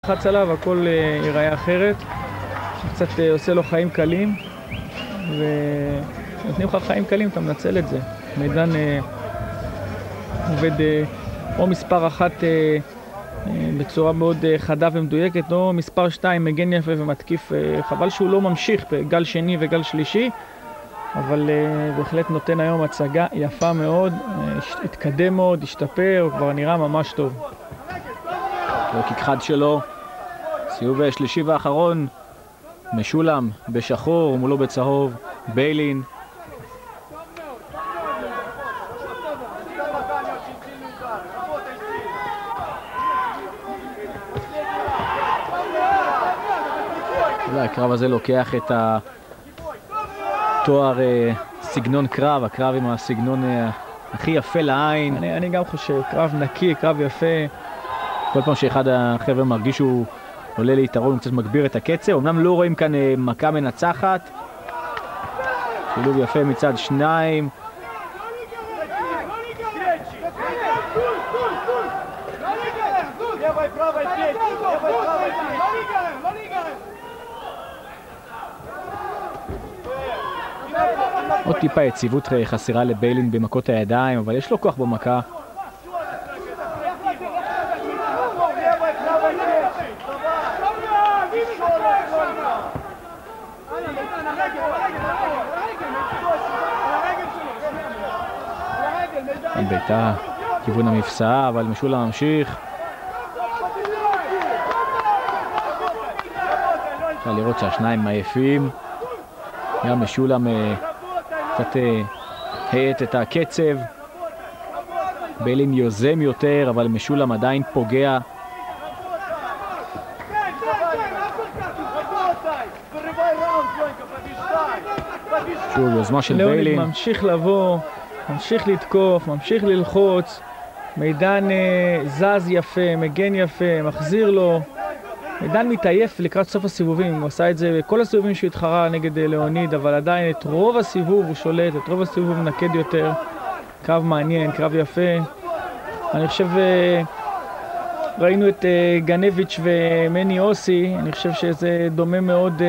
תלחץ עליו, הכל ייראה אחרת. קצת עושה לו חיים קלים, ונותנים לך חיים קלים, אתה מנצל את זה. מידן עובד או מספר אחת בצורה מאוד חדה ומדויקת, או מספר 2 מגן יפה ומתקיף. חבל שהוא לא ממשיך בגל שני וגל שלישי, אבל בהחלט נותן היום הצגה יפה מאוד, התקדם מאוד, השתפר, הוא כבר נראה ממש טוב. קיק חד שלו, סיבוב שלישי ואחרון, משולם בשחור, מולו בצהוב, ביילין. הקרב הזה לוקח את התואר סגנון קרב, הקרב עם הסגנון הכי יפה לעין. אני גם חושב, קרב נקי, קרב יפה. כל פעם שאחד החבר'ה מרגיש שהוא עולה ליתרון, הוא קצת מגביר את הקצב. אמנם לא רואים כאן מכה מנצחת. שילוב יפה מצד שניים. עוד טיפה יציבות חסרה לביילין במכות הידיים, אבל יש לו כוח במכה. בעיטה כיוון המפסעה, אבל משולם ממשיך. אפשר לראות שהשניים מעייפים. גם משולם קצת העט את הקצב. ביילין יוזם יותר, אבל משולם עדיין פוגע. שוב יוזמה של ביילין. ליאוניד ממשיך לבוא, ממשיך לתקוף, ממשיך ללחוץ. מידן זז יפה, מגן יפה, מחזיר לו. מידן מתעייף לקראת סוף הסיבובים, הוא עשה את זה בכל הסיבובים שהוא התחרה נגד ליאוניד, אבל עדיין את רוב הסיבוב הוא שולט, את רוב הסיבוב הוא נקד יותר. קרב מעניין, קרב יפה. אני חושב, ראינו את גנביץ' ומני אוסי, אני חושב שזה דומה מאוד,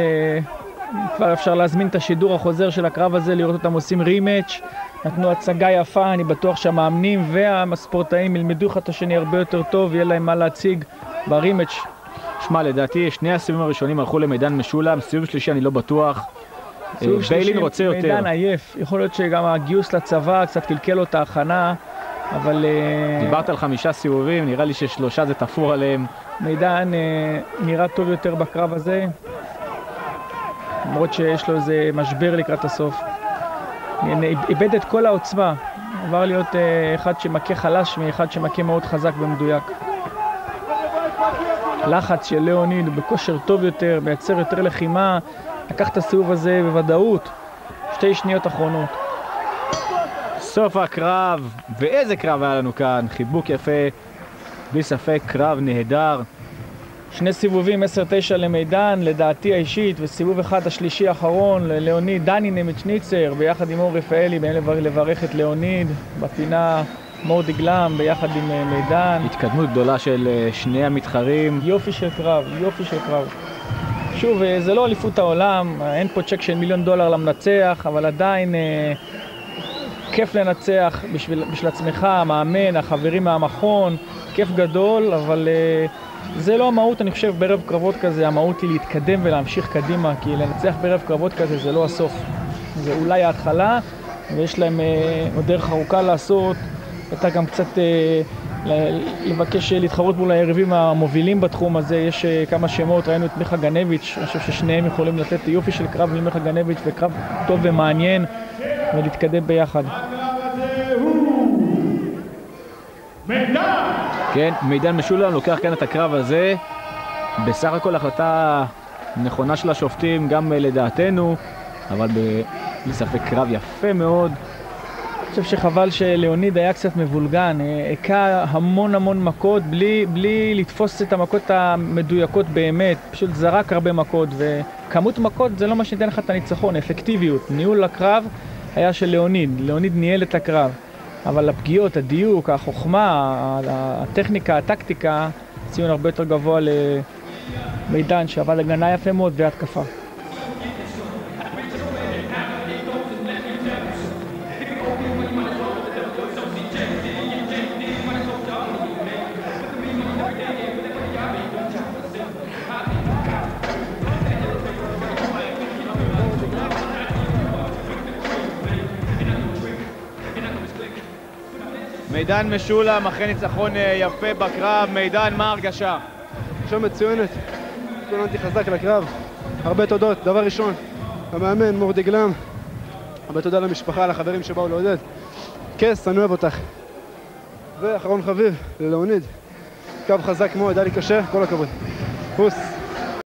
כבר אפשר להזמין את השידור החוזר של הקרב הזה, לראות אותם עושים רימץ', נתנו הצגה יפה, אני בטוח שהמאמנים והספורטאים ילמדו אחד את השני הרבה יותר טוב, יהיה להם מה להציג ברימץ'. שמע, לדעתי, שני הסיבובים הראשונים הלכו למידן משולם, סיבוב שלישי אני לא בטוח. ביילין רוצה יותר. מידן עייף, יכול להיות שגם הגיוס לצבא קצת קלקל לו את ההכנה, אבל... דיברת על 5 סיבובים, נראה לי ש3 זה תפור עליהם. מידן נראה טוב יותר בקרב הזה, למרות שיש לו איזה משבר לקראת הסוף. איבד את כל העוצמה, עבר להיות אחד שמכה חלש מאחד שמכה מאוד חזק ומדויק. לחץ של ליאוניד בכושר טוב יותר, מייצר יותר לחימה, לקח את הסיבוב הזה בוודאות. 2 שניות אחרונות. סוף הקרב, ואיזה קרב היה לנו כאן, חיבוק יפה, בלי ספק קרב נהדר. 2 סיבובים, 10-9 למידן, לדעתי האישית, וסיבוב אחד השלישי האחרון לליאוניד, דני נמצ'ניצר, ביחד עם אור רפאלי, בין לברך את ליאוניד, בפינה מורדי גלם, ביחד עם מידן. התקדמות גדולה של שני המתחרים. יופי של קרב, יופי של קרב. שוב, זה לא אליפות העולם, אין פה צ'ק של $1,000,000 למנצח, אבל עדיין כיף לנצח בשביל עצמך, המאמן, החברים מהמכון, כיף גדול, אבל זה לא המהות, אני חושב, בערב קרבות כזה, המהות היא להתקדם ולהמשיך קדימה, כי לנצח בערב קרבות כזה זה לא הסוף. זה אולי ההתחלה, ויש להם עוד דרך ארוכה לעשות, הייתה גם קצת לבקש להתחרות מול היריבים המובילים בתחום הזה, יש כמה שמות, ראינו את מיכה גנביץ', אני חושב ששניהם יכולים לתת יופי של קרב למיכה גנביץ' וקרב טוב ומעניין, ולהתקדם ביחד. כן, מידן משולם לוקח כאן את הקרב הזה, בסך הכל החלטה נכונה של השופטים, גם לדעתנו, אבל בלי ספק קרב יפה מאוד. אני חושב שחבל שליאוניד היה קצת מבולגן, הכה המון מכות בלי לתפוס את המכות המדויקות באמת, פשוט זרק הרבה מכות, וכמות מכות זה לא מה שניתן לך את הניצחון, אפקטיביות, ניהול הקרב היה של ליאוניד ניהל את הקרב, אבל הפגיעות, הדיוק, החוכמה, הטכניקה, הטקטיקה, ציון הרבה יותר גבוה מידן שעבד הגנה יפה מאוד והתקפה. מידן משולם, אחרי ניצחון יפה בקרב. מידן, מה הרגשה? הרגשה מצוינת, התכוננתי חזק לקרב. הרבה תודות, דבר ראשון, המאמן מור דגלם, הרבה תודה למשפחה, לחברים שבאו לעודד. קס, אני אוהב אותך. ואחרון חביב, ללאוניד, קרב חזק מאוד, היה לי קשה, כל הכבוד. פוס.